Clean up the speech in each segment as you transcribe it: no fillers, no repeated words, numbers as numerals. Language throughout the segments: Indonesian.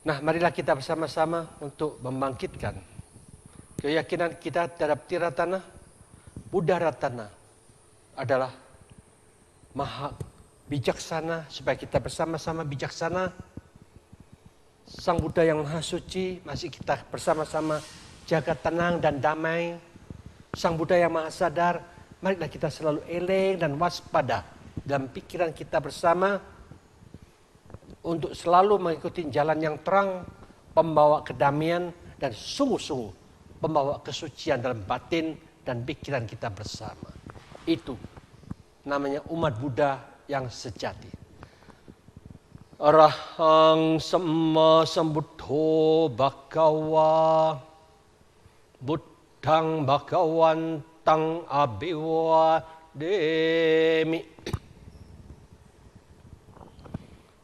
Nah, marilah kita bersama-sama untuk membangkitkan keyakinan kita terhadap Tiratana. Buddha Ratana adalah maha bijaksana, supaya kita bersama-sama bijaksana. Sang Buddha yang maha suci, masih kita bersama-sama jaga tenang dan damai. Sang Buddha yang maha sadar, marilah kita selalu eleng dan waspada dalam pikiran kita bersama untuk selalu mengikuti jalan yang terang, pembawa kedamaian dan sungguh-sungguh pembawa kesucian dalam batin dan pikiran kita bersama. Itu namanya umat Buddha yang sejati. Arahang Samma Sambuddho Bhagava Buddhang Bhagawantang Abhiwademi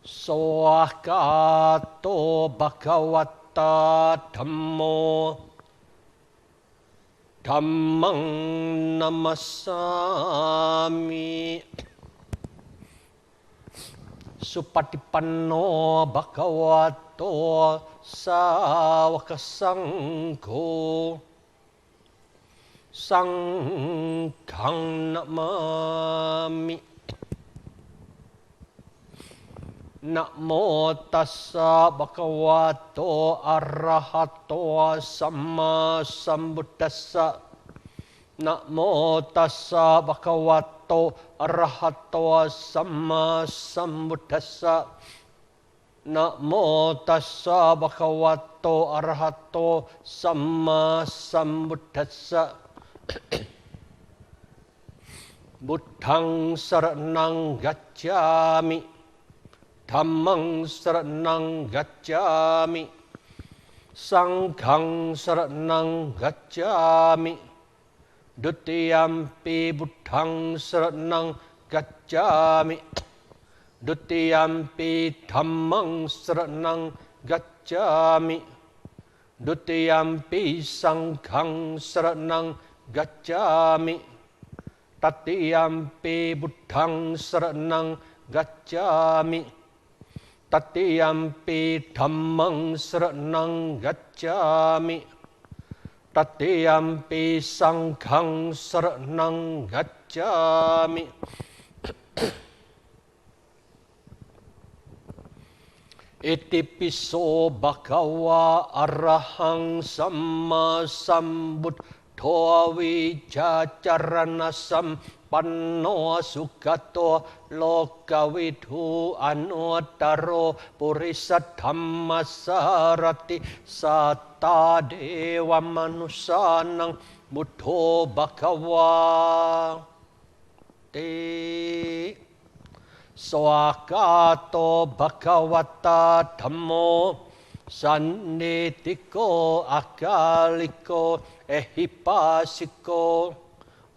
Sawakato Bhagavata Dhammo Dhammang Namasami Supatipanno Bhagavato Sawaka Sangho Sanghang Namami Namo tassa bhagavato arahato samma sambuddhassa. Namo tassa bhagavato arahato samma sambuddhassa. Namo tassa bhagavato arahato samma sambuddhassa. Buddhang saranang gacchami. Dhammang saranang gacchami. Sanghang saranang gacchami. Dutiyampi buddhang saranang gacchami. Dutiyampi dhammang saranang gacchami. Dutiyampi sanghang saranang gacchami. Tatiyampi buddhang saranang gacchami. Tatiyampi dhammang saranang gacchami. Tatiyampi sanghang saranang gacchami. Itipiso bhagava arahang samma sambuddho vijacarana sampanno sugato lokavidhu anuttaro purisat dhammasarati satta dewa manusanang buddho bhagava te. Swakato bhagavata dhammo sannitiko akaliko ehipasiko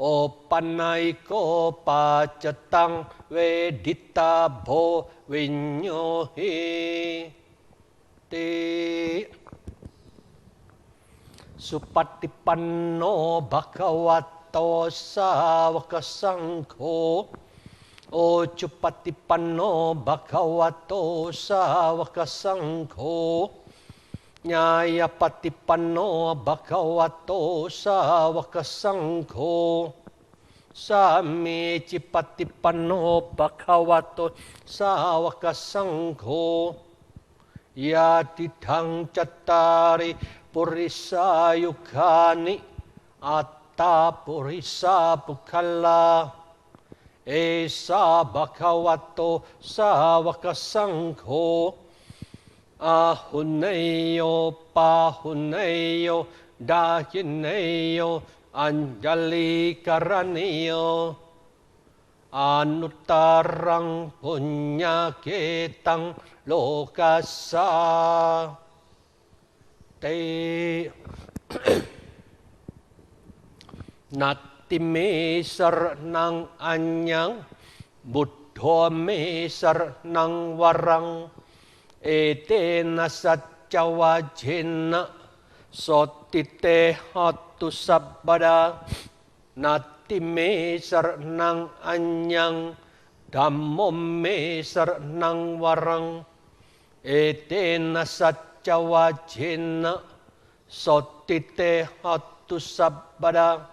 opanaiko pacetang vedita bo vinyohi te. Supatipanno bhagavato sawaka sangho. Ojupatipanno bhagavato sawaka sangho. Nyayapatipanno bhagavato sawaka sangho. Samicipatipanno bhagavato sawaka sangho. Yadidhang cattari purisa yugani atta purisa bukkala. Esa bhagavato sawaka sangho. Ahuneyo pahuneyo dahineyo anjali karaniyo. Anuttarang punyaketang lokasa te. Nati me saranang anyang buddho me saranang warang etena saccawajena sotite hatu sabbada. Nati me saranang anyang dhammo me saranang warang etena satya wajena sotite hatu sabada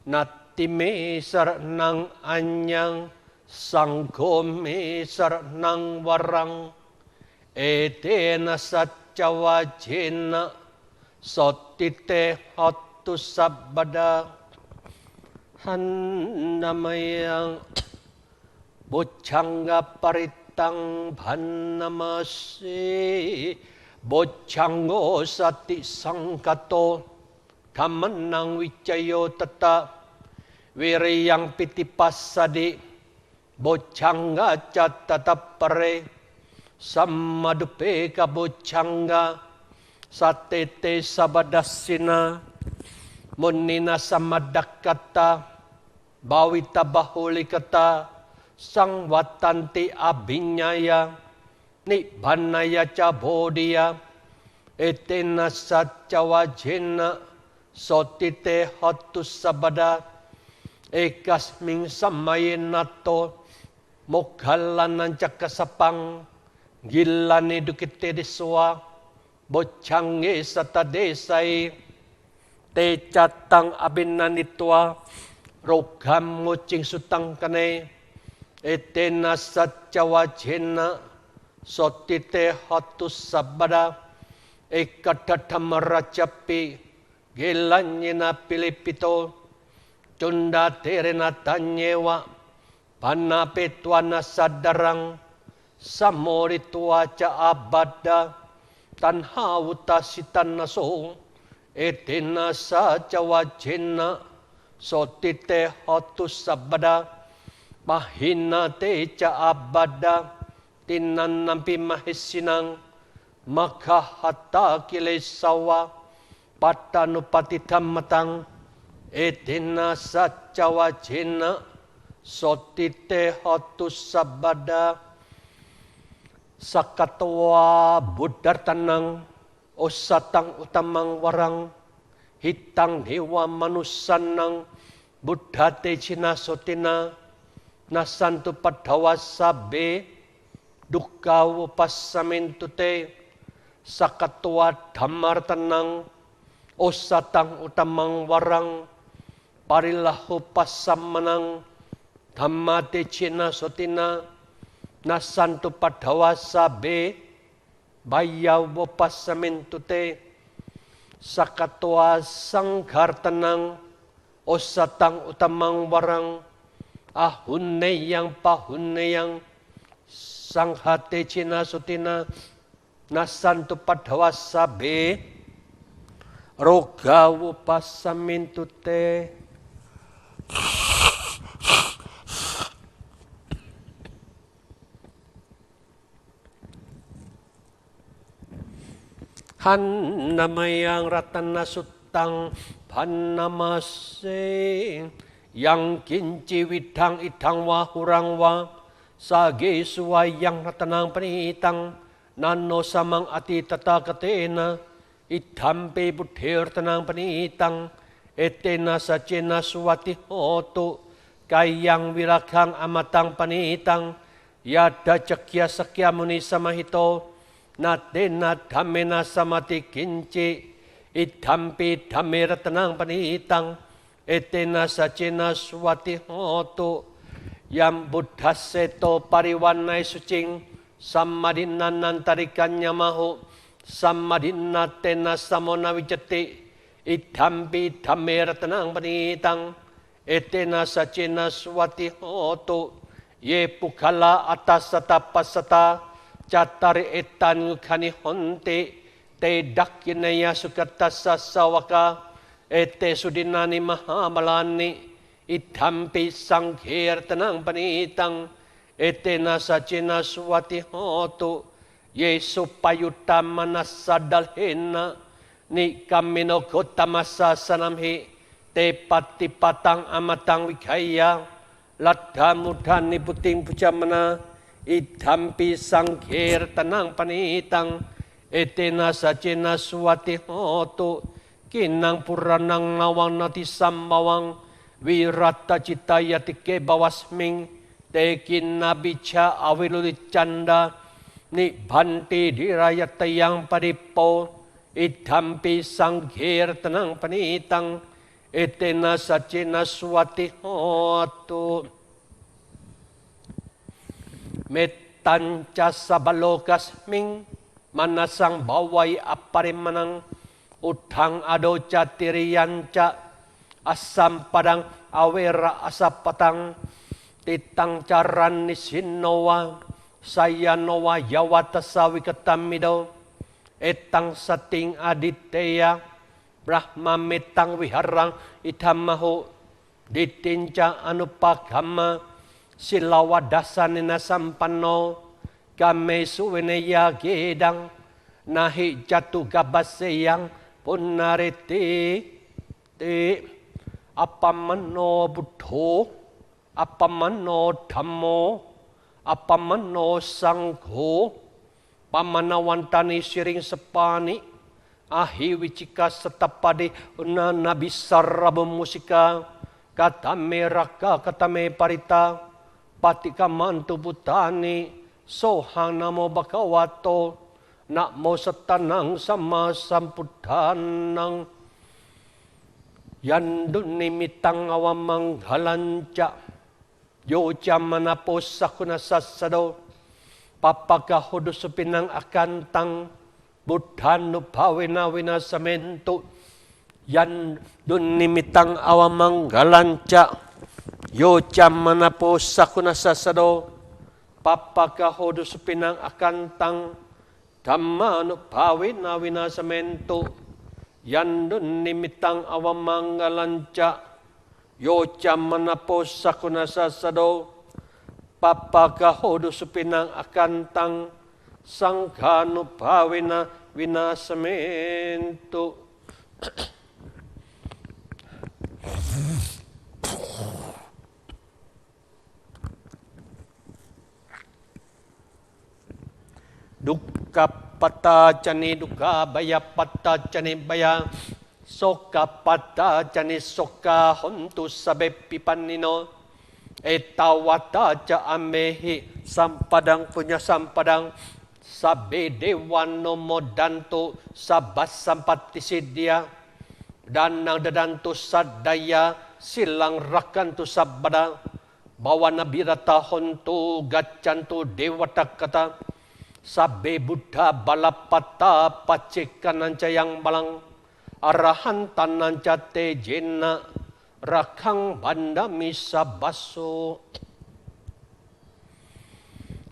nati me saranang anyang sanggo me saranang warang etena satya wajena sotite hatu sabada hannamayang bocangga paritang bhannamase bocanggo sati sangkato dhamanang wicayo tata wiriyang pitipasadi bocangga catatapare sammadupe ka bocangga satete sabadasina munina samadakata bawita bahulikata sangwatanti abinyaya nibbannaya ca bodhiya etena satya wajena sotite hatu sabada ekasming samayenato moggalanan cakasapang gilane dukite deswa bocange sata desai te catang abinanitwa rogam ngocing sutang kane etena satya wajena sotite hatu sabada ekadadhamarajapi gelanyena pilipito cunda terena tanyewa panna petwana sadarang samoritua ca abada tanha utasitan naso etena satya wajena sotite hatu sabada mahina te ca abada tinan nampi mahesinang maka hatta kilesawa patanupati dhammatang etena satya wajena sotite hatu sabada sakatwa buddhartanang osatang utamang warang hitang dewa manusanang buddha te cina sotina nasantu padhawa sabe dukkha upassamintu te sakatwa dhammartanang osatang utamang warang parilahu passammanang dhammate cina sotina nasantu padhawa sabe bayaw upassamintu te sakatwa sanghartanang osatang utamang warang ahunneyang pahunneyang sanghate cina sutina nasantu padhawa sabe roga upassamintu te hannamayang ratana sutang bhannamase yang kinci widang idang wa hurang wa sage suwayang ratanang panitang nano samang ati tatakatena idhampe buddhir tanang panitang etena sacena suwati hotu kayang wiragang amatang panitang yada cakya sakya muni samahito natena dhammena samati kinci idhampe dhamme ratanang panitang etena sacena swati hotu yang buddha seto pariwanai sucing sammadinnan nantarikannya mahu sammadinna tena samona wijati idhampi dhamme ratanang panitang etena sacena swati hotu ye pukhala atasata pasata catari etan ngukani honte te dakkinaya sukatasa sawaka ete sudinani mahamalani idhampi sanghir tanang panitang etena sacena swati hotu yesu payuta manasadalhena ni kamino gotamasa sanamhi te pati patang amatang wikaya ladha mudhani puting pujamana idhampi sanghir tanang panitang etena sacena swati hotu kinang puranang nawang nati sambawang wirata citayatike bawasming tekin nabica awilulit canda Nibhanti dirayatayang paripo idhampi sangkirtanang panitang etena sacina swati hotu metanca sabalokas ming manasang bawai aparimanang udhang ado catiriyanca asam padang awera asapatang titang caran nisinowa sayanowa yawata sawi ketamido etang sating aditeya brahma metang wiharang itamaho ditinca anupagama silawa dasanina sampanno kame suweneya gedang nahi jatu gabaseyang punariti ti apamano buddho apamano dhammo apamano sangho pamanawantani siring sepani ahi wicika setapade una nabi sarrabu musika katame raka katame parita patika mantu putani sohang namo bakawato namo setanang sama sampudanang yandun nimitang awamang halanca yoja manapos sakuna sasado papaka hudusupinang akantang buddhanu bhawena wina samentu yandun nimitang awamang halanca yoja manapos sakuna sasado papaka hudusupinang akantang dhammanu bhawena wina samentu yandun nimitang awamang halanca yoja manapos sakuna sasado papaka hudusupinang akantang sangghanu bhawena vinasamentu. Dukkha patacani dukkha baya patacani baya soka patacani soka hontu sabe pipannino etawata ca amehi sampadang punya sampadang sabe dewano modantu sabas sampati sidia danang dadantu sadaya silang rakantu sabada bawana birata hontu gacantu dewata kata sabe buddha balapata pacekananca yang balang arahan tananca tejena rakang bandami sabaso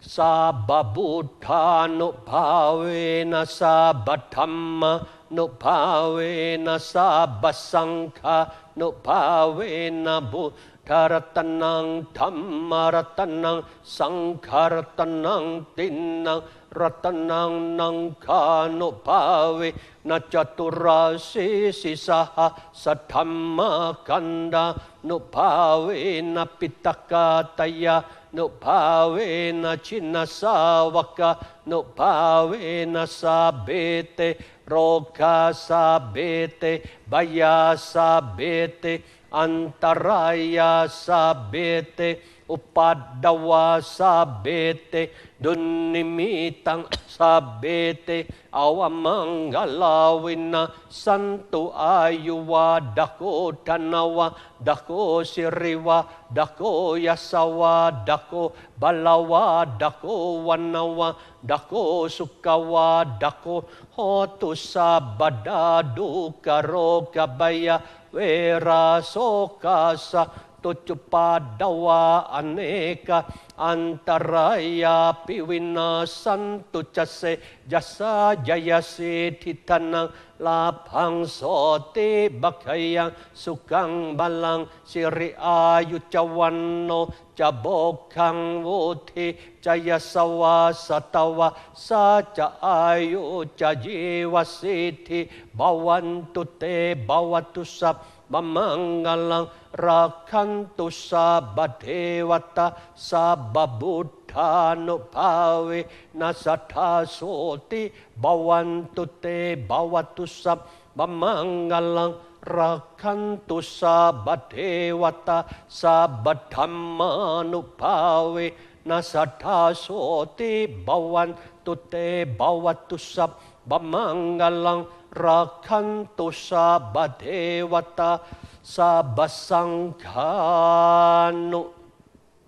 sababuddha no bhavena sabadhamma no bhavena sabasangha no bhavena buddharatanang dhammaratanang sangharatanang tinang ratanang nangkano bhave na caturasi sisaha sadhamma kanda no bhave na pitakataya no bhave na cinasawaka no bhave na sabete roga sabete baya sabete antaraya sabete upadawa sabete dunnimitang sabete awamangalawina santu ayuwa dako tanawa dako siriwa dako yasawa dako balawa dako wanawa dako sukawa dako hotu sabada duka roga baya wera sokasa tucupadawa aneka antaraya piwina santu case jasa jayase titanang lapang sote bakayang sukang balang siri ayu cawanno cabokang wuti caya sawa satawa saca ayu cajiwa siti bawantu te bawatu sab mamanggalang rakantu sabadewata sababuddha no bhave nasatha soti bawantu te bawatu sab mamanggalang rakantu sabadewata sabadhamma no bhave nasada soti bawan tute bawatusap bamanggalang rakanto sabadewata sabasanghano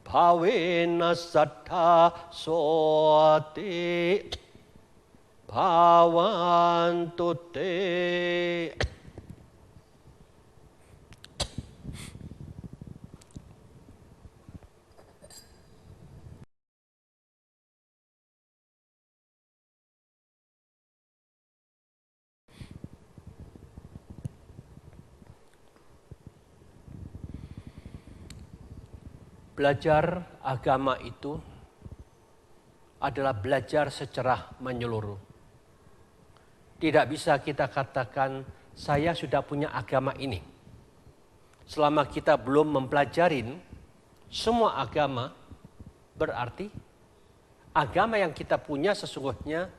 bhavena saddha soti bhavantu te. Belajar agama itu adalah belajar secara menyeluruh. Tidak bisa kita katakan saya sudah punya agama ini. Selama kita belum mempelajarin semua agama, berarti agama yang kita punya sesungguhnya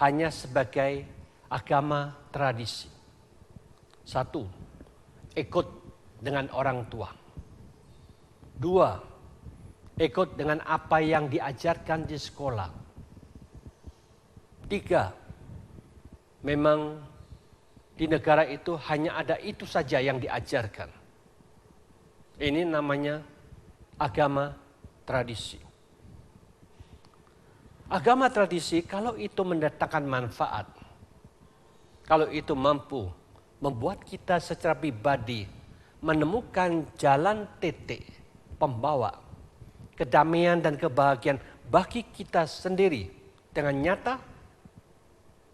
hanya sebagai agama tradisi. Satu, ikut dengan orang tua. Dua, ikut dengan apa yang diajarkan di sekolah. Tiga, memang di negara itu hanya ada itu saja yang diajarkan. Ini namanya agama tradisi. Agama tradisi kalau itu mendatangkan manfaat, kalau itu mampu membuat kita secara pribadi menemukan jalan titik pembawa kedamaian dan kebahagiaan bagi kita sendiri dengan nyata,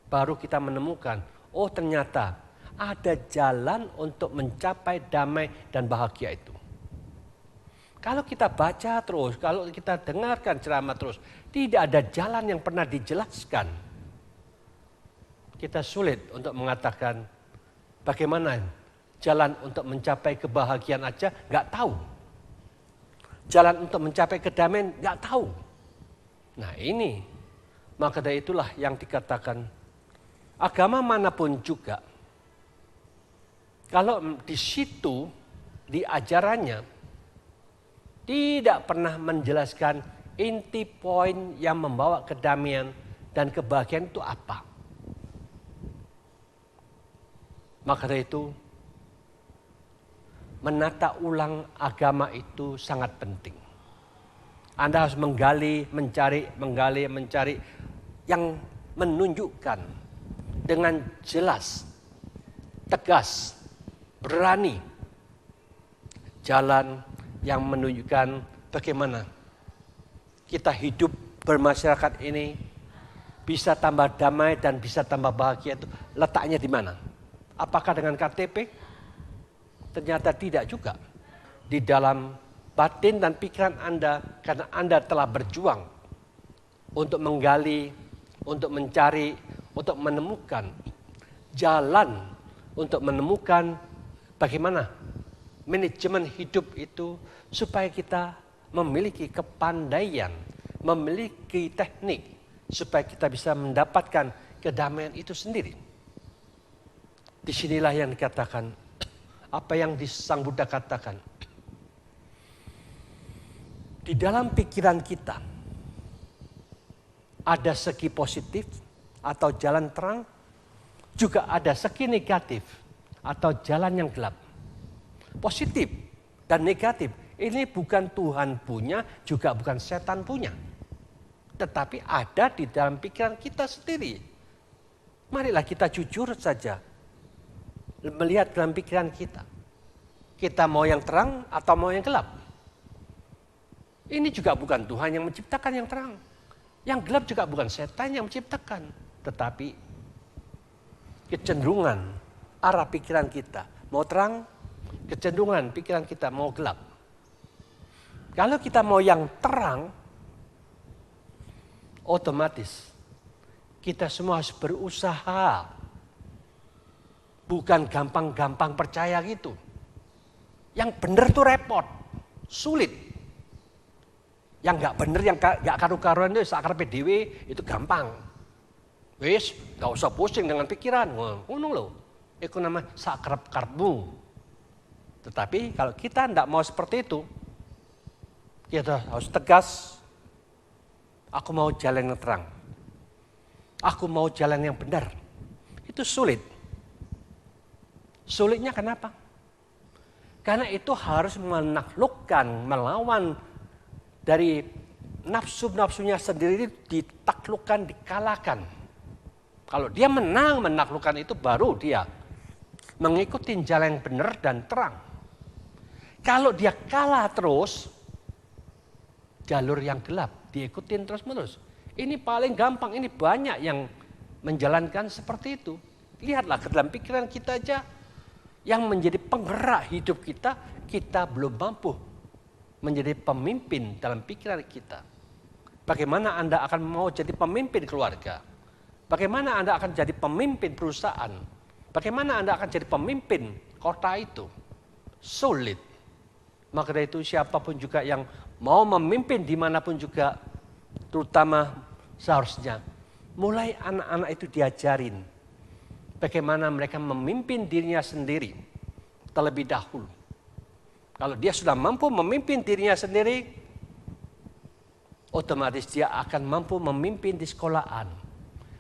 baru kita menemukan, oh ternyata ada jalan untuk mencapai damai dan bahagia itu. Kalau kita baca terus, kalau kita dengarkan ceramah terus, tidak ada jalan yang pernah dijelaskan. Kita sulit untuk mengatakan bagaimana jalan untuk mencapai kebahagiaan aja nggak tahu. Jalan untuk mencapai kedamaian nggak tahu. Nah ini, maka dari itulah yang dikatakan agama manapun juga, kalau di situ di ajarannya tidak pernah menjelaskan inti poin yang membawa kedamaian dan kebahagiaan itu apa. Maka dari itu menata ulang agama itu sangat penting. Anda harus menggali, mencari yang menunjukkan dengan jelas, tegas, berani jalan yang menunjukkan bagaimana kita hidup bermasyarakat ini bisa tambah damai dan bisa tambah bahagia. Itu letaknya di mana? Apakah dengan KTP? Ternyata tidak juga. Di dalam batin dan pikiran Anda, karena Anda telah berjuang untuk menggali, untuk mencari, untuk menemukan jalan, untuk menemukan bagaimana manajemen hidup itu supaya kita memiliki kepandaian, memiliki teknik supaya kita bisa mendapatkan kedamaian itu sendiri. Disinilah yang dikatakan apa yang Sang Buddha katakan. Di dalam pikiran kita ada segi positif atau jalan terang, juga ada segi negatif atau jalan yang gelap. Positif dan negatif ini bukan Tuhan punya, juga bukan setan punya. Tetapi ada di dalam pikiran kita sendiri. Marilah kita jujur saja melihat dalam pikiran kita. Kita mau yang terang atau mau yang gelap? Ini juga bukan Tuhan yang menciptakan yang terang. Yang gelap juga bukan setan yang menciptakan. Tetapi kecenderungan arah pikiran kita mau terang, kecenderungan pikiran kita mau gelap. Kalau kita mau yang terang, otomatis kita semua harus berusaha. Bukan gampang-gampang percaya gitu. Yang benar tuh repot, sulit. Yang nggak benar, yang nggak karu-karuan itu sakarep dhewe itu gampang. Wis, nggak usah pusing dengan pikiran. Ngono loh. Itu nama sakarep-karepmu. Tetapi kalau kita nggak mau seperti itu, kita harus tegas, Aku mau jalan yang terang. Aku mau jalan yang benar. Itu sulit. Sulitnya kenapa? Karena itu harus menaklukkan, melawan dari nafsu-nafsunya sendiri, ditaklukkan, dikalahkan. Kalau dia menang menaklukkan itu, baru dia mengikuti jalan yang benar dan terang. Kalau dia kalah terus, jalur yang gelap diikutin terus-menerus. Ini paling gampang, ini banyak yang menjalankan seperti itu. Lihatlah ke dalam pikiran kita aja, yang menjadi penggerak hidup kita, kita belum mampu menjadi pemimpin dalam pikiran kita. Bagaimana Anda akan mau jadi pemimpin keluarga? Bagaimana Anda akan jadi pemimpin perusahaan? Bagaimana Anda akan jadi pemimpin kota itu? Sulit. Maka dari itu siapapun juga yang mau memimpin dimanapun juga, terutama seharusnya mulai anak-anak itu diajarin bagaimana mereka memimpin dirinya sendiri terlebih dahulu. Kalau dia sudah mampu memimpin dirinya sendiri, otomatis dia akan mampu memimpin di sekolahan.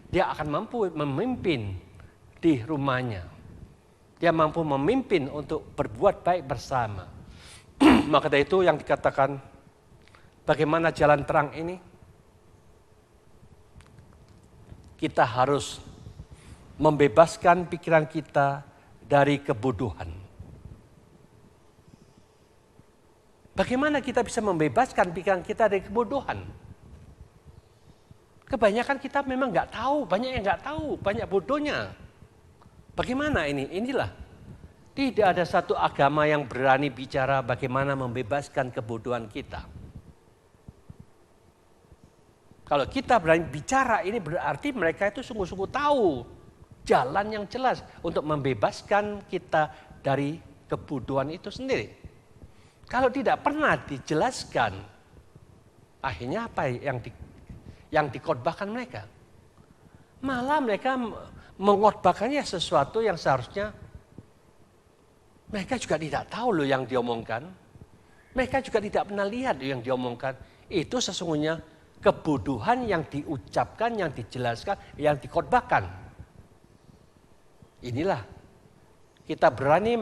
Dia akan mampu memimpin di rumahnya. Dia mampu memimpin untuk berbuat baik bersama. Maka dari itu yang dikatakan, bagaimana jalan terang ini? Kita harus membebaskan pikiran kita dari kebodohan. Bagaimana kita bisa membebaskan pikiran kita dari kebodohan? Kebanyakan kita memang nggak tahu, banyak yang nggak tahu, banyak bodohnya. Bagaimana ini? Inilah, tidak ada satu agama yang berani bicara bagaimana membebaskan kebodohan kita. Kalau kita berani bicara, ini berarti mereka itu sungguh-sungguh tahu jalan yang jelas untuk membebaskan kita dari kebodohan itu sendiri. Kalau tidak pernah dijelaskan, akhirnya apa yang dikhotbahkan mereka? Malah mereka mengkhotbahkannya sesuatu yang seharusnya mereka juga tidak tahu loh yang diomongkan. Mereka juga tidak pernah lihat yang diomongkan. Itu sesungguhnya kebodohan yang diucapkan, yang dijelaskan, yang dikhotbahkan. Inilah kita berani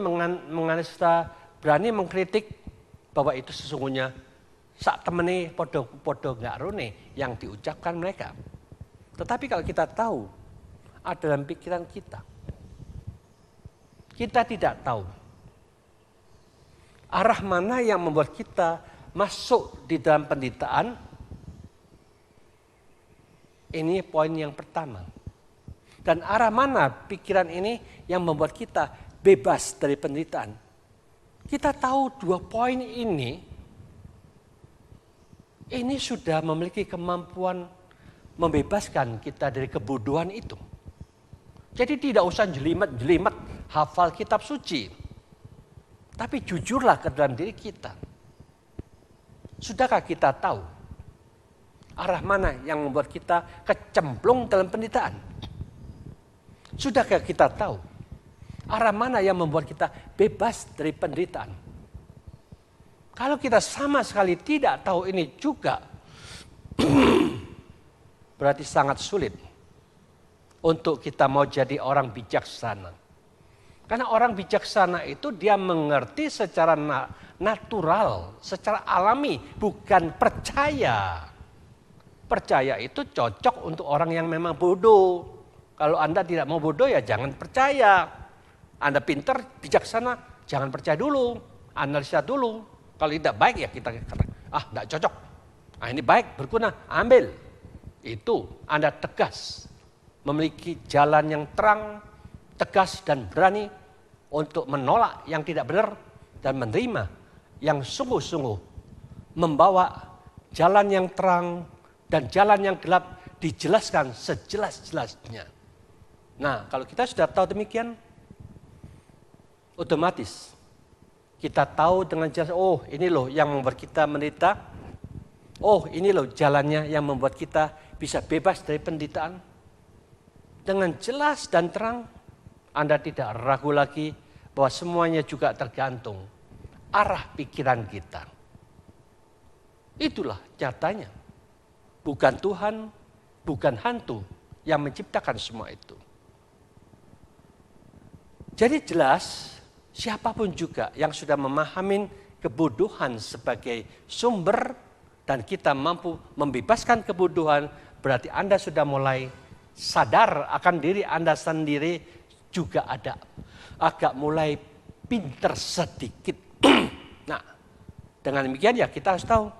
menganalisa, berani mengkritik bahwa itu sesungguhnya sak temene podo nggak rone yang diucapkan mereka. Tetapi kalau kita tahu ada dalam pikiran kita tidak tahu arah mana yang membuat kita masuk di dalam penderitaan. Ini poin yang pertama. Dan arah mana pikiran ini yang membuat kita bebas dari penderitaan? Kita tahu dua poin ini sudah memiliki kemampuan membebaskan kita dari kebodohan itu. Jadi tidak usah jelimet-jelimet hafal kitab suci. Tapi jujurlah ke dalam diri kita. Sudahkah kita tahu arah mana yang membuat kita kecemplung dalam penderitaan? Sudahkah kita tahu arah mana yang membuat kita bebas dari penderitaan? Kalau kita sama sekali tidak tahu ini juga, berarti sangat sulit untuk kita mau jadi orang bijaksana. Karena orang bijaksana itu dia mengerti secara natural, secara alami, bukan percaya. Percaya itu cocok untuk orang yang memang bodoh. Kalau Anda tidak mau bodoh ya jangan percaya. Anda pintar, bijaksana, jangan percaya dulu. Analisa dulu. Kalau tidak baik ya kita katakan, tidak cocok. Ini baik, berguna, ambil. Itu Anda tegas. Memiliki jalan yang terang, tegas dan berani untuk menolak yang tidak benar dan menerima yang sungguh-sungguh membawa jalan yang terang dan jalan yang gelap dijelaskan sejelas-jelasnya. Nah, kalau kita sudah tahu demikian, otomatis kita tahu dengan jelas, oh ini loh yang membuat kita menderita. Oh ini loh jalannya yang membuat kita bisa bebas dari penderitaan. Dengan jelas dan terang, Anda tidak ragu lagi bahwa semuanya juga tergantung arah pikiran kita. Itulah nyatanya. bukan Tuhan, bukan hantu yang menciptakan semua itu. Jadi jelas siapapun juga yang sudah memahami kebodohan sebagai sumber dan kita mampu membebaskan kebodohan, berarti Anda sudah mulai sadar akan diri Anda sendiri, juga ada agak mulai pinter sedikit. Nah, dengan demikian ya kita harus tahu.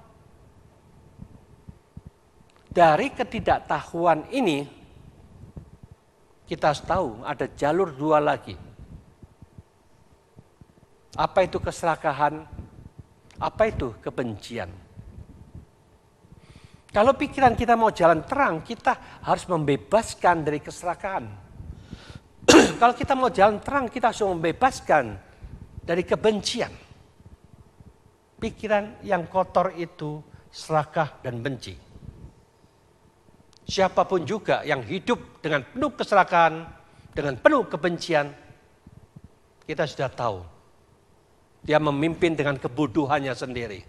Dari ketidaktahuan ini, kita harus tahu ada jalur dua lagi. Apa itu keserakahan? Apa itu kebencian? Kalau pikiran kita mau jalan terang, kita harus membebaskan dari keserakahan. Kalau kita mau jalan terang, kita harus membebaskan dari kebencian. Pikiran yang kotor itu serakah dan benci. Siapapun juga yang hidup dengan penuh keserakahan, dengan penuh kebencian, kita sudah tahu. Dia memimpin dengan kebodohannya sendiri.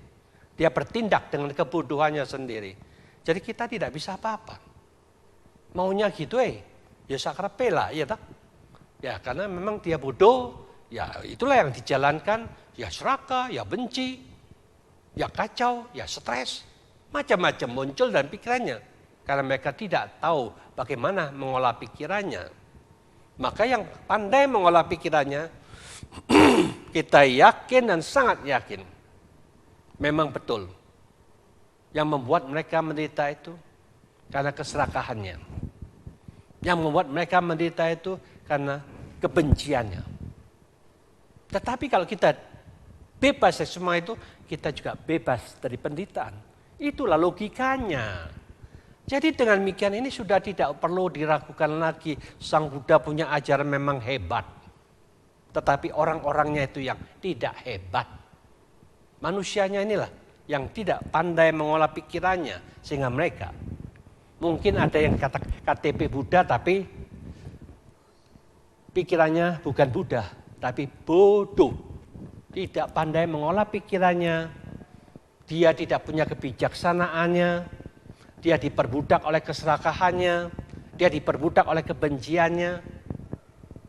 Dia bertindak dengan kebodohannya sendiri. Jadi kita tidak bisa apa-apa. Maunya gitu ya sakrape lah, ya tak? Ya karena memang dia bodoh, ya itulah yang dijalankan, ya serakah, ya benci, ya kacau, ya stres. Macam-macam muncul dalam pikirannya. Karena mereka tidak tahu bagaimana mengolah pikirannya. Maka yang pandai mengolah pikirannya, kita yakin dan sangat yakin, memang betul. Yang membuat mereka menderita itu karena keserakahannya. Yang membuat mereka menderita itu karena kebenciannya. Tetapi kalau kita bebas dari semua itu, kita juga bebas dari penderitaan. Itulah logikanya. Jadi dengan demikian ini sudah tidak perlu diragukan lagi. Sang Buddha punya ajaran memang hebat. Tetapi orang-orangnya itu yang tidak hebat. Manusianya inilah yang tidak pandai mengolah pikirannya. Sehingga mereka, mungkin ada yang kata KTP Buddha tapi pikirannya bukan Buddha. Tapi bodoh. Tidak pandai mengolah pikirannya. Dia tidak punya kebijaksanaannya. Dia diperbudak oleh keserakahannya, dia diperbudak oleh kebenciannya.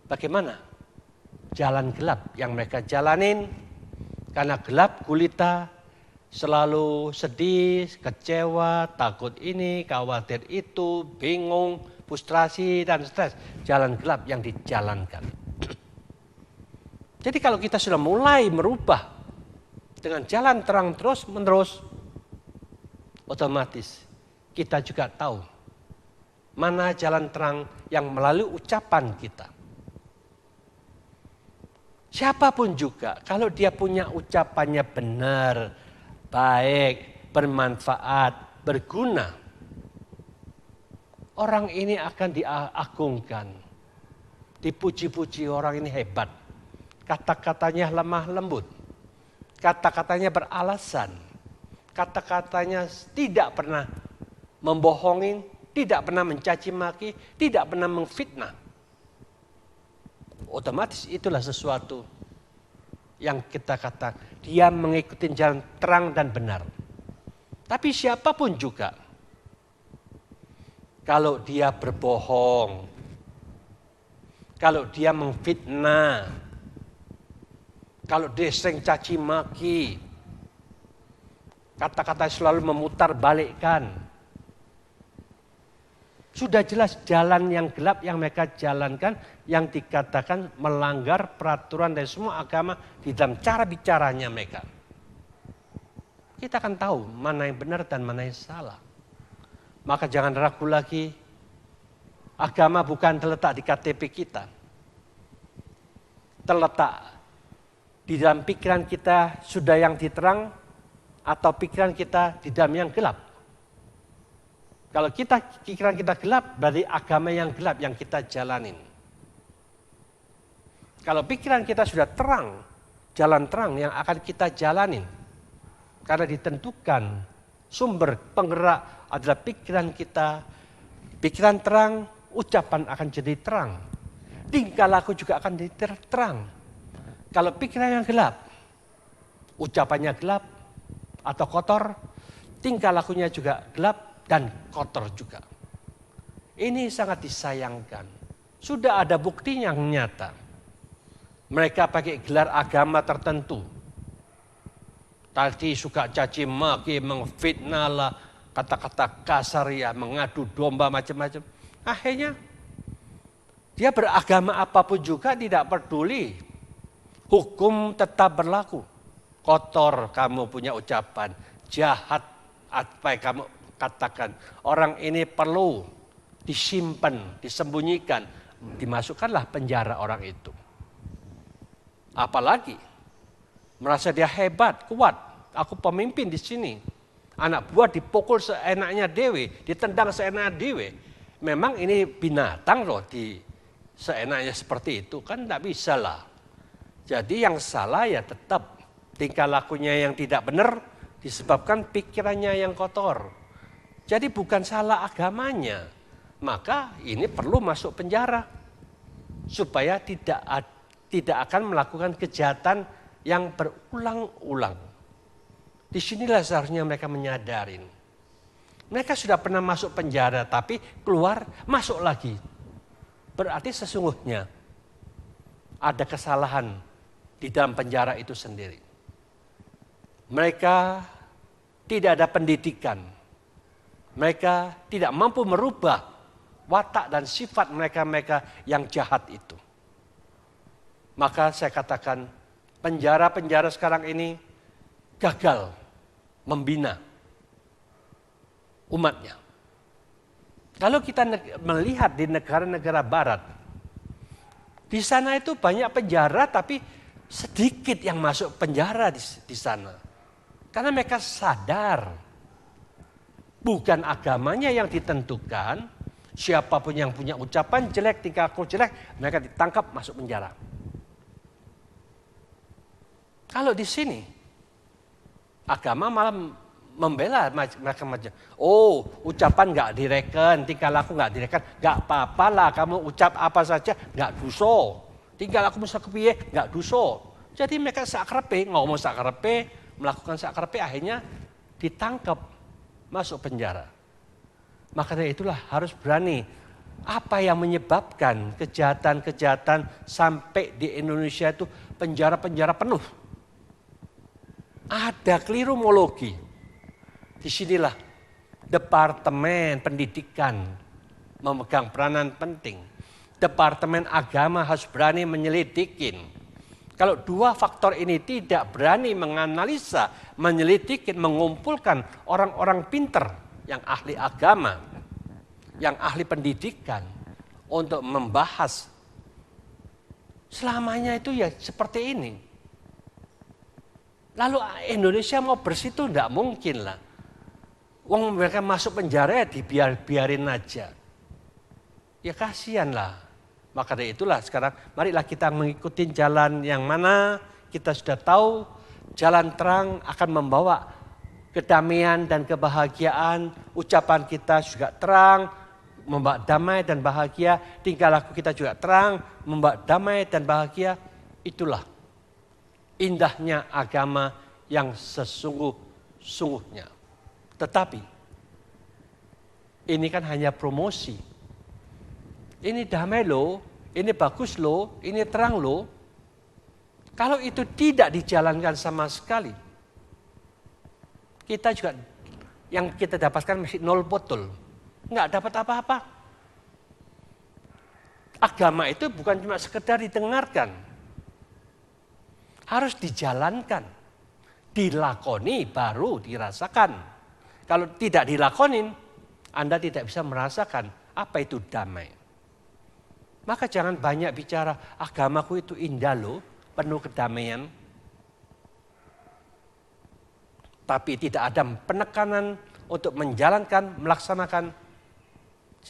Bagaimana? Jalan gelap yang mereka jalanin, karena gelap gulita, selalu sedih, kecewa, takut ini, khawatir itu, bingung, frustrasi, dan stres. Jalan gelap yang dijalankan. Jadi kalau kita sudah mulai merubah dengan jalan terang terus menerus, otomatis kita juga tahu mana jalan terang yang melalui ucapan kita. Siapapun juga, kalau dia punya ucapannya benar, baik, bermanfaat, berguna, orang ini akan diagungkan. Dipuji-puji, orang ini hebat. Kata-katanya lemah lembut. Kata-katanya beralasan. Kata-katanya tidak pernah membohongin, tidak pernah mencaci maki, tidak pernah mengfitnah. Otomatis itulah sesuatu yang kita katakan dia mengikuti jalan terang dan benar. Tapi siapapun juga, kalau dia berbohong, kalau dia mengfitnah, kalau dia sering caci maki, kata-kata selalu memutar balikkan, sudah jelas jalan yang gelap yang mereka jalankan, yang dikatakan melanggar peraturan dari semua agama di dalam cara bicaranya mereka. Kita akan tahu mana yang benar dan mana yang salah. Maka jangan ragu lagi, agama bukan terletak di KTP kita. Terletak di dalam pikiran kita sudah yang diterang, atau pikiran kita di dalam yang gelap. Kalau pikiran kita gelap, berarti agama yang gelap yang kita jalanin. Kalau pikiran kita sudah terang, jalan terang yang akan kita jalanin. Karena ditentukan sumber penggerak adalah pikiran kita. Pikiran terang, ucapan akan jadi terang. Tingkah laku juga akan jadi terang. Kalau pikiran yang gelap, ucapannya gelap atau kotor, tingkah lakunya juga gelap, dan kotor juga. Ini sangat disayangkan. Sudah ada bukti yang nyata. Mereka pakai gelar agama tertentu. Tadi suka caci maki, mengfitnah lah, kata-kata kasar ya, mengadu domba macam-macam. Akhirnya dia beragama apapun juga tidak peduli. Hukum tetap berlaku. Kotor kamu punya ucapan, jahat apa yang kamu katakan. Orang ini perlu disimpan, disembunyikan, dimasukkanlah penjara orang itu. Apalagi merasa dia hebat, kuat. Aku pemimpin di sini. Anak buah dipukul seenaknya dewe, ditendang seenaknya dewe. Memang ini binatang loh di seenaknya seperti itu, kan tidak bisa lah. Jadi yang salah ya tetap tingkah lakunya yang tidak benar disebabkan pikirannya yang kotor. Jadi bukan salah agamanya. Maka ini perlu masuk penjara supaya tidak akan melakukan kejahatan yang berulang-ulang. Disinilah seharusnya mereka menyadarin. Mereka sudah pernah masuk penjara tapi keluar masuk lagi. Berarti sesungguhnya ada kesalahan di dalam penjara itu sendiri. Mereka tidak ada pendidikan. Mereka tidak mampu merubah watak dan sifat mereka-mereka yang jahat itu. Maka saya katakan penjara-penjara sekarang ini gagal membina umatnya. Kalau kita melihat di negara-negara barat, di sana itu banyak penjara tapi sedikit yang masuk penjara di sana. Karena mereka sadar bukan agamanya yang ditentukan, siapapun yang punya ucapan jelek, tingkah laku jelek, mereka ditangkap masuk penjara. Kalau di sini agama malah membela mereka macam, oh ucapan nggak direken, tingkah laku nggak direken, nggak apa-apa lah kamu ucap apa saja nggak dosa, tingkah laku mesti kepiye nggak dosa. Jadi mereka sakrepe ngomong sakrepe, melakukan sakrepe akhirnya ditangkap masuk penjara. Makanya itulah harus berani. Apa yang menyebabkan kejahatan-kejahatan sampai di Indonesia itu penjara-penjara penuh. Ada klirumologi. Disinilah Departemen Pendidikan memegang peranan penting. Departemen Agama harus berani menyelidikin. Kalau dua faktor ini tidak berani menganalisa, menyelidikin, mengumpulkan orang-orang pinter yang ahli agama, yang ahli pendidikan untuk membahas, selamanya itu ya seperti ini. Lalu Indonesia mau bersih itu tidak mungkin lah. Wong mereka masuk penjara ya dibiarin aja. Ya kasihan lah. Maka dari itulah sekarang marilah kita mengikuti jalan yang mana kita sudah tahu jalan terang akan membawa kedamaian dan kebahagiaan. Ucapan kita juga terang, membawa damai dan bahagia. Tingkah laku kita juga terang, membawa damai dan bahagia. Itulah indahnya agama yang sesungguh-sungguhnya. Tetapi ini kan hanya promosi. Ini damai loh, ini bagus loh, ini terang loh. Kalau itu tidak dijalankan sama sekali, kita juga yang kita dapatkan masih nol botol, nggak dapat apa-apa. Agama itu bukan cuma sekedar didengarkan, harus dijalankan, dilakoni baru dirasakan. Kalau tidak dilakonin, Anda tidak bisa merasakan apa itu damai. Maka jangan banyak bicara, agamaku itu indah loh, penuh kedamaian. Tapi tidak ada penekanan untuk menjalankan, melaksanakan,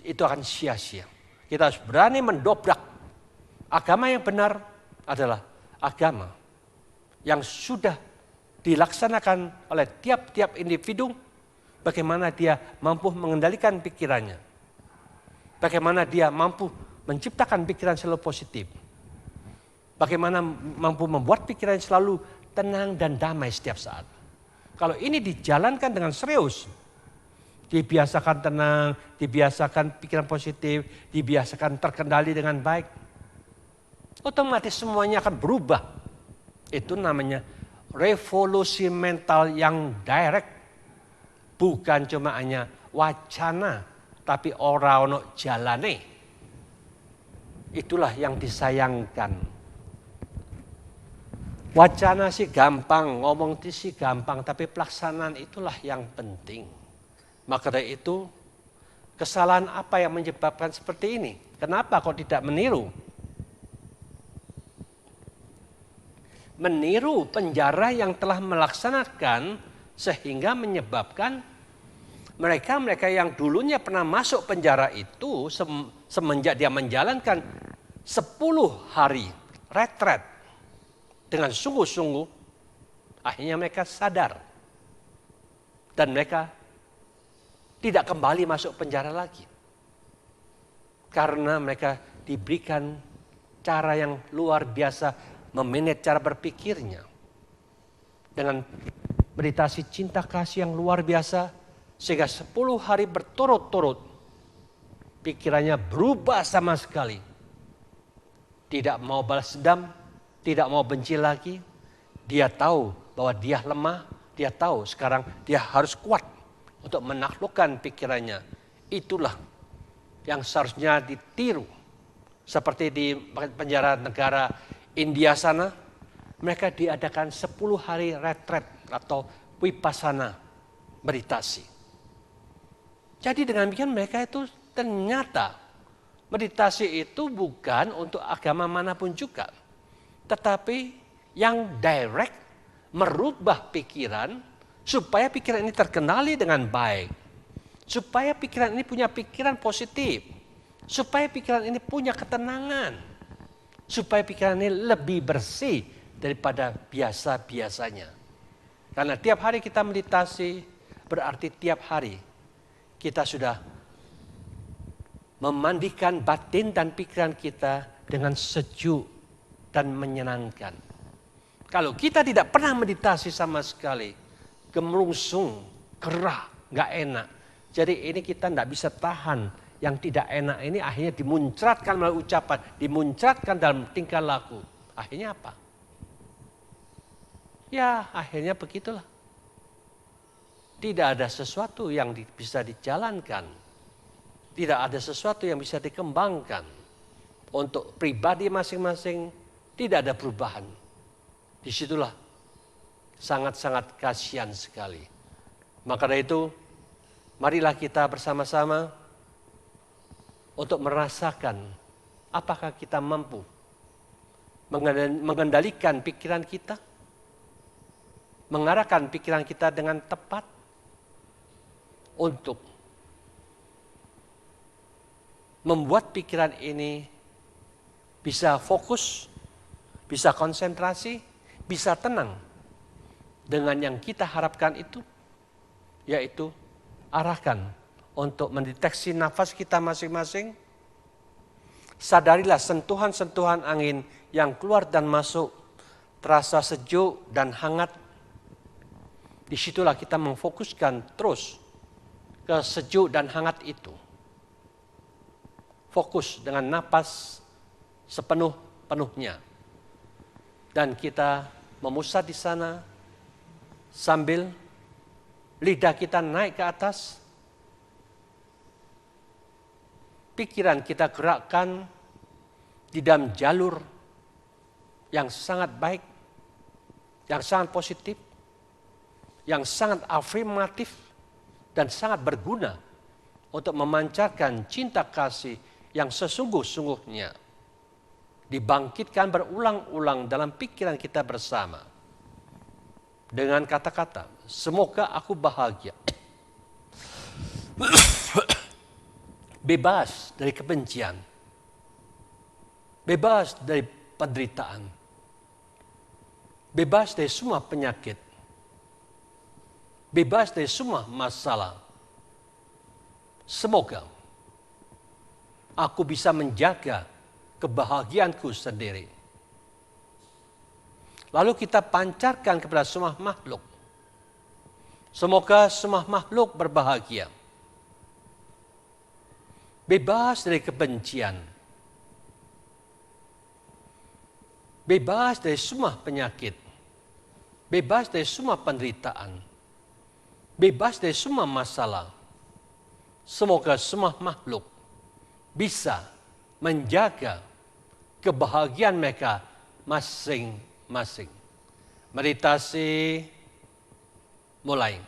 itu akan sia-sia. Kita harus berani mendobrak. Agama yang benar adalah agama yang sudah dilaksanakan oleh tiap-tiap individu, bagaimana dia mampu mengendalikan pikirannya. Bagaimana dia mampu menciptakan pikiran selalu positif. Bagaimana mampu membuat pikiran selalu tenang dan damai setiap saat. Kalau ini dijalankan dengan serius, Dibiasakan tenang, dibiasakan pikiran positif, dibiasakan terkendali dengan baik. Otomatis semuanya akan berubah. Itu namanya revolusi mental yang direct. Bukan cuma hanya wacana, tapi ora ono jalane. Itulah yang disayangkan. Wacana sih gampang, ngomong sih gampang, tapi pelaksanaan itulah yang penting. Maka dari itu, kesalahan apa yang menyebabkan seperti ini? Kenapa kok tidak meniru? Meniru penjara yang telah melaksanakan sehingga menyebabkan mereka yang dulunya pernah masuk penjara itu semenjak dia menjalankan 10 hari retret dengan sungguh-sungguh, akhirnya mereka sadar dan mereka tidak kembali masuk penjara lagi. Karena mereka diberikan cara yang luar biasa memanage cara berpikirnya. Dengan meditasi cinta kasih yang luar biasa. Sehingga 10 hari berturut-turut pikirannya berubah sama sekali. Tidak mau balas dendam, tidak mau benci lagi. Dia tahu bahwa dia lemah, dia tahu sekarang dia harus kuat untuk menaklukkan pikirannya. Itulah yang seharusnya ditiru. Seperti di penjara negara India sana, mereka diadakan 10 hari retret atau vipassana meditasi. Jadi dengan demikian mereka itu ternyata meditasi itu bukan untuk agama manapun juga. Tetapi yang direct merubah pikiran supaya pikiran ini terkendali dengan baik. Supaya pikiran ini punya pikiran positif. Supaya pikiran ini punya ketenangan. Supaya pikiran ini lebih bersih daripada biasa-biasanya. Karena tiap hari kita meditasi, berarti tiap hari kita sudah memandikan batin dan pikiran kita dengan sejuk dan menyenangkan. Kalau kita tidak pernah meditasi sama sekali, gemerungsung, gerah, nggak enak. Jadi ini kita nggak bisa tahan. Yang tidak enak ini akhirnya dimuncratkan melalui ucapan, dimuncratkan dalam tingkah laku. Akhirnya apa? Ya akhirnya begitulah. Tidak ada sesuatu yang bisa dijalankan. Tidak ada sesuatu yang bisa dikembangkan. Untuk pribadi masing-masing tidak ada perubahan. Disitulah sangat-sangat kasihan sekali. Maka dari itu, marilah kita bersama-sama untuk merasakan apakah kita mampu mengendalikan pikiran kita, mengarahkan pikiran kita dengan tepat untuk membuat pikiran ini bisa fokus, bisa konsentrasi, bisa tenang dengan yang kita harapkan itu, yaitu arahkan untuk mendeteksi nafas kita masing-masing. Sadarilah sentuhan-sentuhan angin yang keluar dan masuk, terasa sejuk dan hangat. Disitulah kita memfokuskan terus ke sejuk dan hangat itu. Fokus dengan napas sepenuh-penuhnya. Dan kita memusat di sana sambil lidah kita naik ke atas. Pikiran kita gerakkan di dalam jalur yang sangat baik, yang sangat positif, yang sangat afirmatif, dan sangat berguna untuk memancarkan cinta kasih yang sesungguh-sungguhnya. Dibangkitkan berulang-ulang dalam pikiran kita bersama. Dengan kata-kata, semoga aku bahagia. Bebas dari kebencian. Bebas dari penderitaan. Bebas dari semua penyakit. Bebas dari semua masalah. Semoga aku bisa menjaga kebahagiaanku sendiri. Lalu kita pancarkan kepada semua makhluk. Semoga semua makhluk berbahagia. bebas dari kebencian, bebas dari semua penyakit, bebas dari semua penderitaan, bebas dari semua masalah. Semoga semua makhluk bisa menjaga kebahagiaan mereka masing-masing. Meditasi mulai.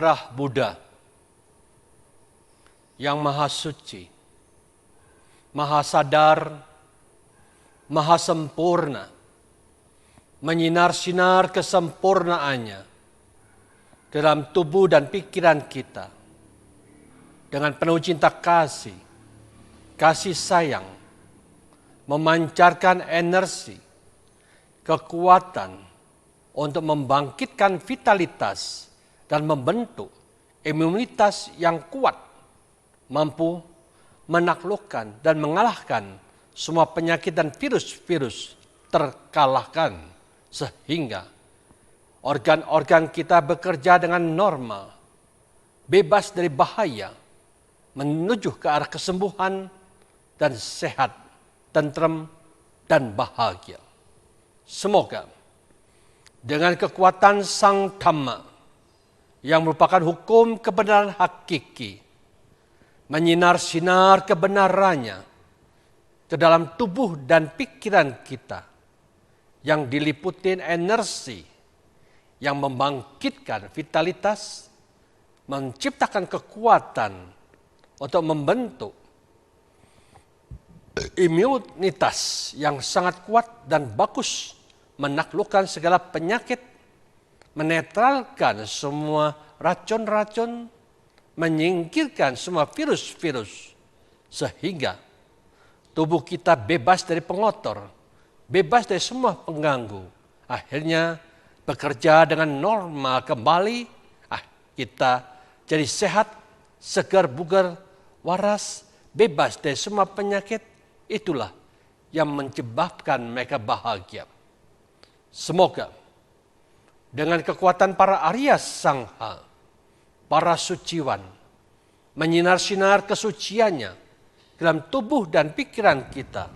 anugerah Buddha yang maha suci, maha sadar, maha sempurna, menyinar-sinar kesempurnaannya ke dalam tubuh dan pikiran kita dengan penuh cinta kasih, kasih sayang, memancarkan energi, kekuatan untuk membangkitkan vitalitas dan membentuk imunitas yang kuat, mampu menaklukkan dan mengalahkan semua penyakit dan virus-virus terkalahkan sehingga organ-organ kita bekerja dengan normal, bebas dari bahaya, menuju ke arah kesembuhan dan sehat, tentrem dan bahagia. Semoga dengan kekuatan Sang Dhamma yang merupakan hukum kebenaran hakiki, menyinar-sinar kebenarannya ke dalam tubuh dan pikiran kita yang diliputi energi yang membangkitkan vitalitas, menciptakan kekuatan untuk membentuk imunitas yang sangat kuat dan bagus, menaklukkan segala penyakit, menetralkan semua racun-racun, menyingkirkan semua virus-virus, sehingga tubuh kita bebas dari pengotor, bebas dari semua pengganggu. Akhirnya bekerja dengan normal kembali, kita jadi sehat, segar bugar, waras, bebas dari semua penyakit. Itulah yang menyebabkan mereka bahagia. Semoga dengan kekuatan para Arya Sangha, para suciwan, menyinar-sinar kesuciannya dalam tubuh dan pikiran kita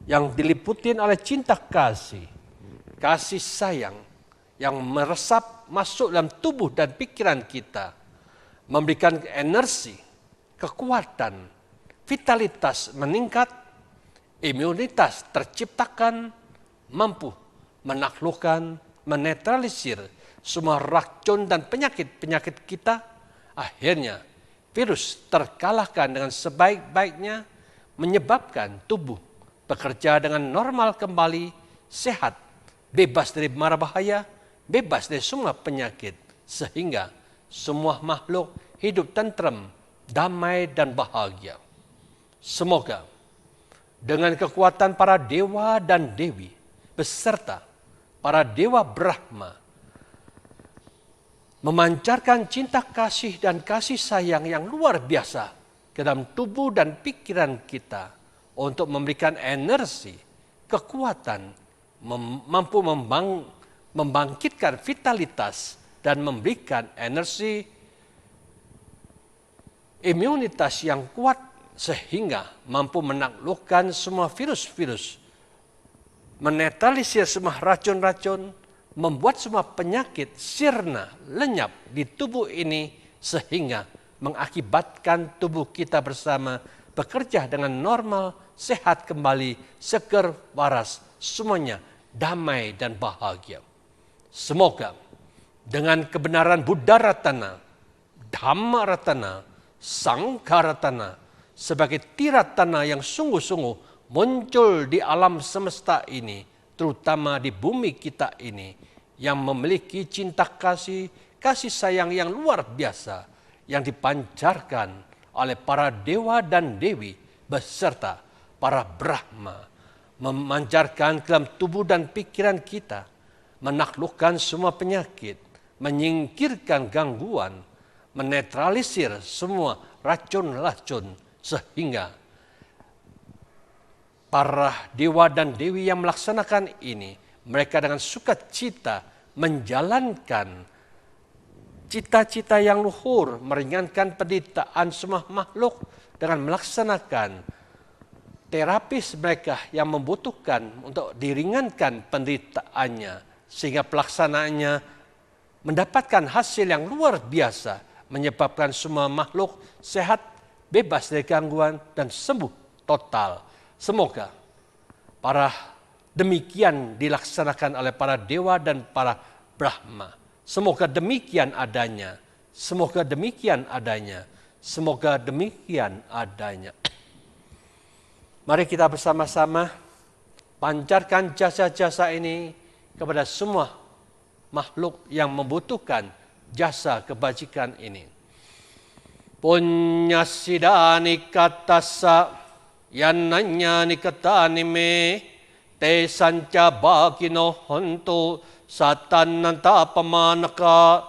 yang diliputi oleh cinta kasih, kasih sayang yang meresap masuk dalam tubuh dan pikiran kita, memberikan energi, kekuatan, vitalitas meningkat, imunitas terciptakan, mampu menaklukkan, menetralisir semua racun dan penyakit-penyakit kita. Akhirnya virus terkalahkan dengan sebaik-baiknya, menyebabkan tubuh bekerja dengan normal kembali, sehat, bebas dari mara bahaya, bebas dari semua penyakit, sehingga semua makhluk hidup tentrem, damai dan bahagia. Semoga dengan kekuatan para dewa dan dewi beserta para dewa Brahma memancarkan cinta kasih dan kasih sayang yang luar biasa ke dalam tubuh dan pikiran kita untuk memberikan energi, kekuatan, mampu membangkitkan vitalitas dan memberikan energi imunitas yang kuat sehingga mampu menaklukkan semua virus-virus, menetralisir semua racun-racun, membuat semua penyakit sirna, lenyap di tubuh ini sehingga mengakibatkan tubuh kita bersama bekerja dengan normal, sehat kembali, seger, waras, semuanya damai dan bahagia. Semoga dengan kebenaran Buddha Ratana, Dhamma Ratana, Sangha Ratana sebagai tiratana yang sungguh-sungguh muncul di alam semesta ini, terutama di bumi kita ini, yang memiliki cinta kasih, kasih sayang yang luar biasa, yang dipancarkan oleh para dewa dan dewi beserta para Brahma, memancarkan ke dalam tubuh dan pikiran kita, menaklukkan semua penyakit, menyingkirkan gangguan, menetralisir semua racun-racun, sehingga para dewa dan dewi yang melaksanakan ini, mereka dengan sukacita menjalankan cita-cita yang luhur, meringankan penderitaan semua makhluk dengan melaksanakan terapis mereka yang membutuhkan untuk diringankan penderitaannya, sehingga pelaksanaannya mendapatkan hasil yang luar biasa, menyebabkan semua makhluk sehat, bebas dari gangguan dan sembuh total. Semoga demikian dilaksanakan oleh para dewa dan para Brahma. Semoga demikian adanya. Semoga demikian adanya. Semoga demikian adanya. Mari kita bersama-sama pancarkan jasa-jasa ini kepada semua makhluk yang membutuhkan jasa kebajikan ini. Punyasidani katasa yananya nikatani me te sanca bakino hontu satananta pamanaka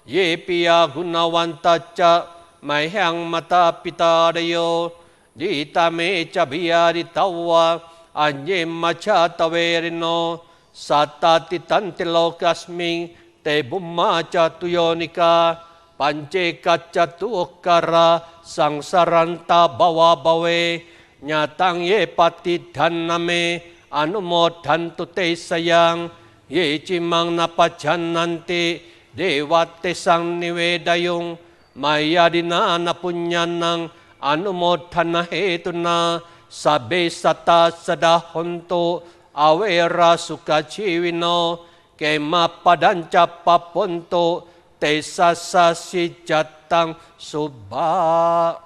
ye piya gunawantaca mayang mata pitadayo ditame cabiyari tawa anye macha tawerino satati tantilokasming te bummaca tuyonika pance kaca tuokara sangsaranta bawa bawe nyatang ye pati dhaname anumodhantu te sayang ye cimang napajan nanti dewate sang niwedayung mayadina napunyanang anumodhana hetuna sabe sata sadahonto awera sukaciwino kema padanca paponto te sasasi jatang subha.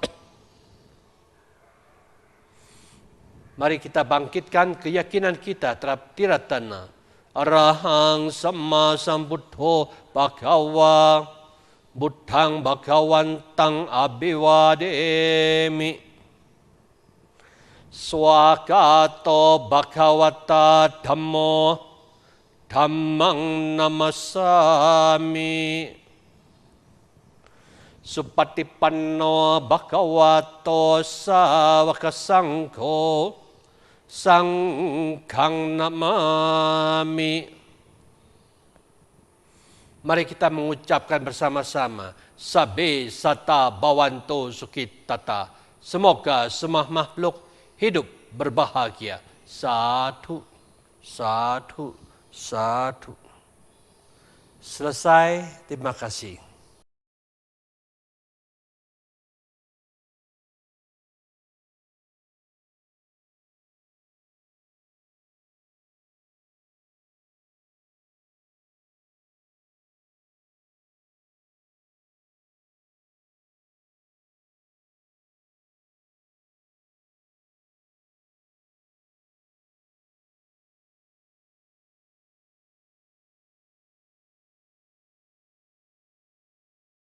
Mari kita bangkitkan keyakinan kita terhadap tiratana arahang sama sambuddho bhagawa buddhang bhagawantang abhiwademi swakato bhagawata dhammo dhammang namasami supatipanno bhagavato sawaka sangho sangghang namami. Mari kita mengucapkan bersama-sama sabe sata bawanto sukitata. Semoga semua makhluk hidup berbahagia. Sadhu, sadhu, sadhu. Selesai, terima kasih.